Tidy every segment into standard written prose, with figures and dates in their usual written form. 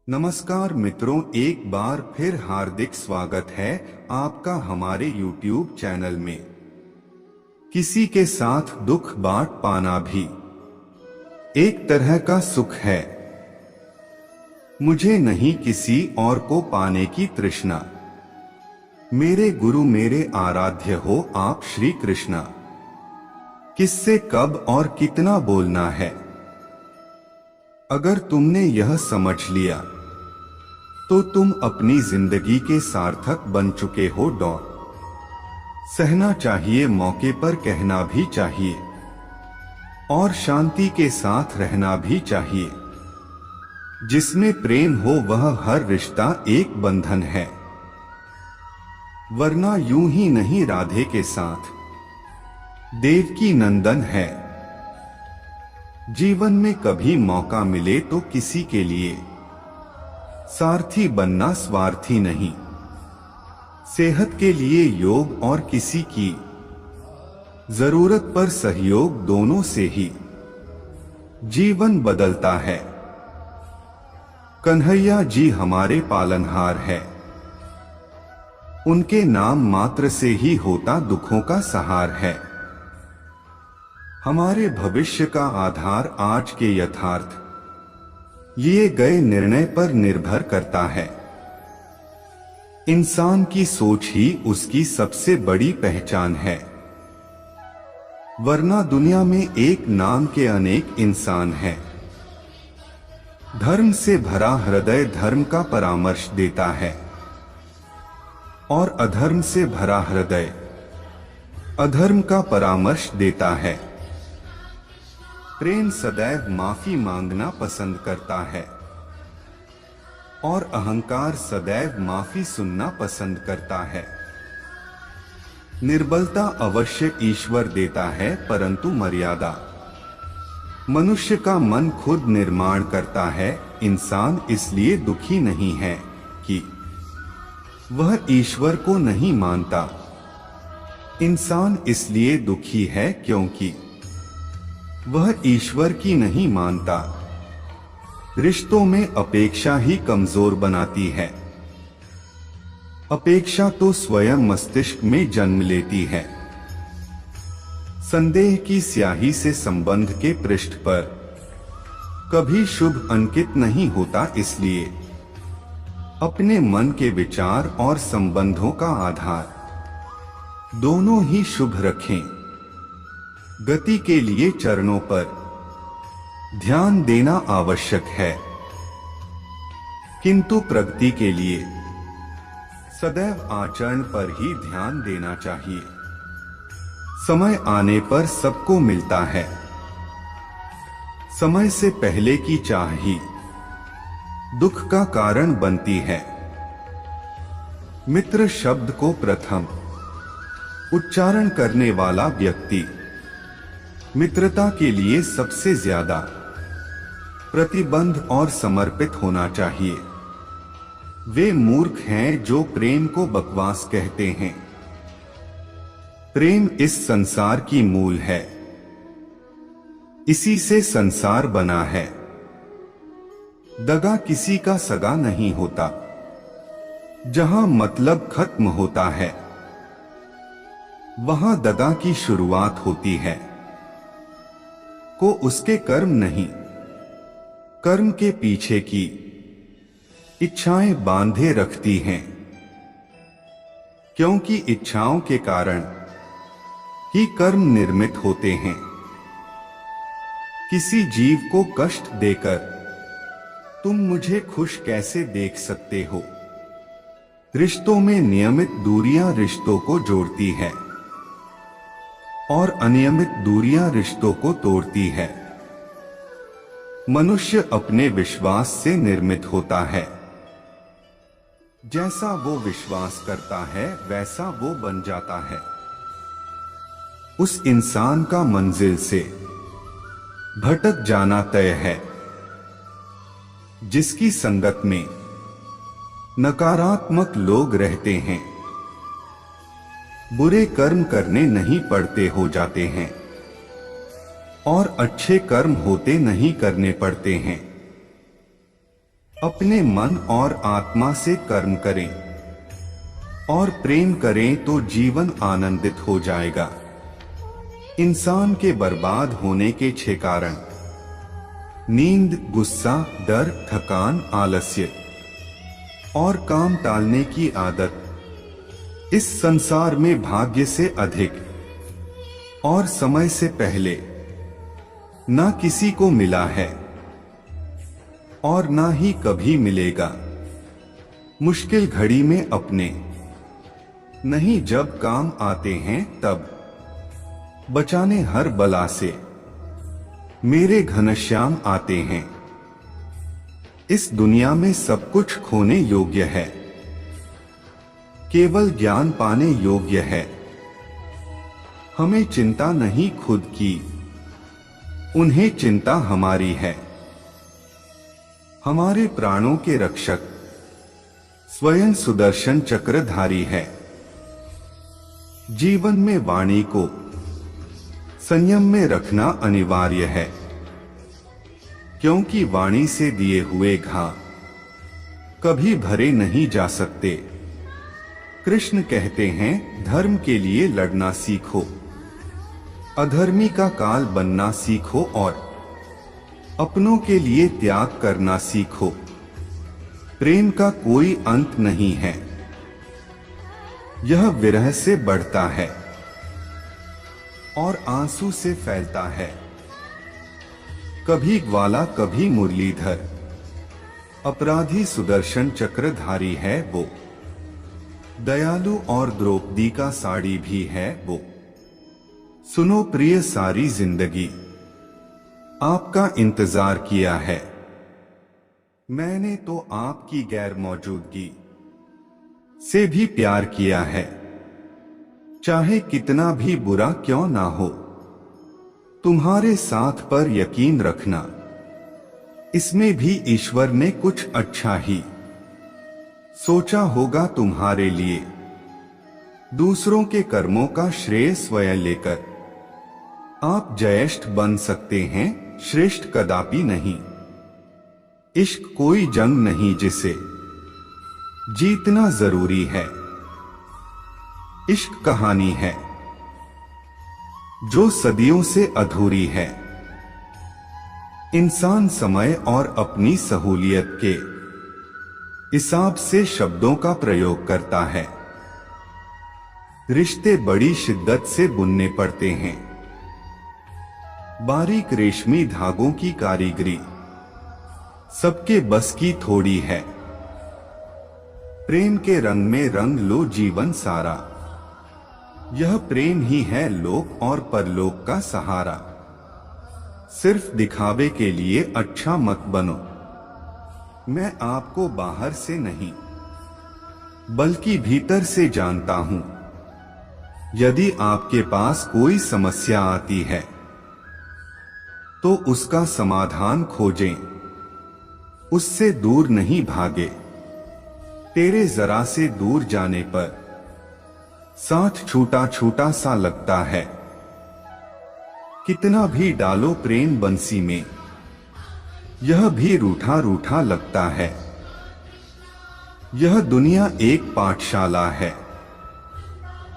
नमस्कार मित्रों, एक बार फिर हार्दिक स्वागत है आपका हमारे YouTube चैनल में। किसी के साथ दुख बांट पाना भी एक तरह का सुख है। मुझे नहीं किसी और को पाने की तृष्णा, मेरे गुरु मेरे आराध्य हो आप श्री कृष्णा। किससे कब और कितना बोलना है, अगर तुमने यह समझ लिया तो तुम अपनी जिंदगी के सार्थक बन चुके हो। सहना चाहिए, मौके पर कहना भी चाहिए और शांति के साथ रहना भी चाहिए। जिसमें प्रेम हो वह हर रिश्ता एक बंधन है, वरना यूं ही नहीं राधे के साथ देवकी नंदन है। जीवन में कभी मौका मिले तो किसी के लिए सारथी बनना, स्वार्थी नहीं। सेहत के लिए योग और किसी की जरूरत पर सहयोग, दोनों से ही जीवन बदलता है। कन्हैया जी हमारे पालनहार है, उनके नाम मात्र से ही होता दुखों का सहार है। हमारे भविष्य का आधार आज के यथार्थ लिए गए निर्णय पर निर्भर करता है। इंसान की सोच ही उसकी सबसे बड़ी पहचान है, वरना दुनिया में एक नाम के अनेक इंसान हैं। धर्म से भरा हृदय धर्म का परामर्श देता है और अधर्म से भरा हृदय अधर्म का परामर्श देता है। प्रेम सदैव माफी मांगना पसंद करता है और अहंकार सदैव माफी सुनना पसंद करता है। निर्बलता अवश्य ईश्वर देता है, परंतु मर्यादा मनुष्य का मन खुद निर्माण करता है। इंसान इसलिए दुखी नहीं है कि वह ईश्वर को नहीं मानता, इंसान इसलिए दुखी है क्योंकि वह ईश्वर की नहीं मानता। रिश्तों में अपेक्षा ही कमजोर बनाती है। अपेक्षा तो स्वयं मस्तिष्क में जन्म लेती है। संदेह की स्याही से संबंध के पृष्ठ पर कभी शुभ अंकित नहीं होता, इसलिए अपने मन के विचार और संबंधों का आधार दोनों ही शुभ रखें। गति के लिए चरणों पर ध्यान देना आवश्यक है, किंतु प्रगति के लिए सदैव आचरण पर ही ध्यान देना चाहिए। समय आने पर सबको मिलता है, समय से पहले की चाह ही दुख का कारण बनती है। मित्र शब्द को प्रथम उच्चारण करने वाला व्यक्ति मित्रता के लिए सबसे ज्यादा प्रतिबद्ध और समर्पित होना चाहिए। वे मूर्ख हैं जो प्रेम को बकवास कहते हैं। प्रेम इस संसार की मूल है, इसी से संसार बना है। दगा किसी का सगा नहीं होता, जहां मतलब खत्म होता है वहां दगा की शुरुआत होती है। को उसके कर्म नहीं, कर्म के पीछे की इच्छाएं बांधे रखती हैं, क्योंकि इच्छाओं के कारण ही कर्म निर्मित होते हैं। किसी जीव को कष्ट देकर तुम मुझे खुश कैसे देख सकते हो? रिश्तों में नियमित दूरियां रिश्तों को जोड़ती है और अनियमित दूरियां रिश्तों को तोड़ती है। मनुष्य अपने विश्वास से निर्मित होता है। जैसा वो विश्वास करता है वैसा वो बन जाता है। उस इंसान का मंजिल से भटक जाना तय है। जिसकी संगत में नकारात्मक लोग रहते हैं, बुरे कर्म करने नहीं पड़ते हो जाते हैं और अच्छे कर्म होते नहीं करने पड़ते हैं। अपने मन और आत्मा से कर्म करें और प्रेम करें तो जीवन आनंदित हो जाएगा। इंसान के बर्बाद होने के 6 कारण: नींद, गुस्सा, डर, थकान, आलस्य और काम टालने की आदत इस संसार में भाग्य से अधिक और समय से पहले ना किसी को मिला है और ना ही कभी मिलेगा। मुश्किल घड़ी में अपने नहीं जब काम आते हैं तब, बचाने हर बला से मेरे घनश्याम आते हैं। इस दुनिया में सब कुछ खोने योग्य है, केवल ज्ञान पाने योग्य है। हमें चिंता नहीं खुद की, उन्हें चिंता हमारी है। हमारे प्राणों के रक्षक स्वयं सुदर्शन चक्रधारी है। जीवन में वाणी को संयम में रखना अनिवार्य है, क्योंकि वाणी से दिए हुए घा कभी भरे नहीं जा सकते। कृष्ण कहते हैं, धर्म के लिए लड़ना सीखो, अधर्मी का काल बनना सीखो और अपनों के लिए त्याग करना सीखो। प्रेम का कोई अंत नहीं है, यह विरह से बढ़ता है और आंसू से फैलता है। कभी ग्वाला कभी मुरलीधर, अपराधी सुदर्शन चक्रधारी है वो। दयालु और द्रौपदी का साड़ी भी है वो। सुनो प्रिय, सारी जिंदगी आपका इंतजार किया है। मैंने तो आपकी गैर मौजूदगी से भी प्यार किया है। चाहे कितना भी बुरा क्यों ना हो, तुम्हारे साथ पर यकीन रखना, इसमें भी ईश्वर ने कुछ अच्छा ही सोचा होगा तुम्हारे लिए। दूसरों के कर्मों का श्रेय स्वयं लेकर आप जयेष्ठ बन सकते हैं, श्रेष्ठ कदापि नहीं। इश्क कोई जंग नहीं जिसे जीतना जरूरी है। इश्क कहानी है जो सदियों से अधूरी है। इंसान समय और अपनी सहूलियत के हिसाब से शब्दों का प्रयोग करता है। रिश्ते बड़ी शिद्दत से बुनने पड़ते हैं। बारीक रेशमी धागों की कारीगरी सबके बस की थोड़ी है। प्रेम के रंग में रंग लो जीवन सारा, यह प्रेम ही है लोक और परलोक का सहारा। सिर्फ दिखावे के लिए अच्छा मत बनो। मैं आपको बाहर से नहीं बल्कि भीतर से जानता हूं। यदि आपके पास कोई समस्या आती है तो उसका समाधान खोजें, उससे दूर नहीं भागे। तेरे जरा से दूर जाने पर साथ छूटा छूटा सा लगता है। कितना भी डालो प्रेम बंसी में, यह भी रूठा रूठा लगता है। यह दुनिया एक पाठशाला है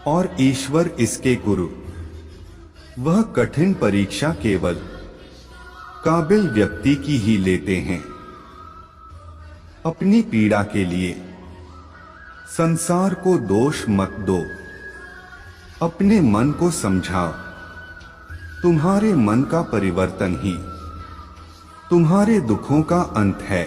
और ईश्वर इसके गुरु। वह कठिन परीक्षा केवल काबिल व्यक्ति की ही लेते हैं। अपनी पीड़ा के लिए संसार को दोष मत दो, अपने मन को समझाओ। तुम्हारे मन का परिवर्तन ही तुम्हारे दुखों का अंत है।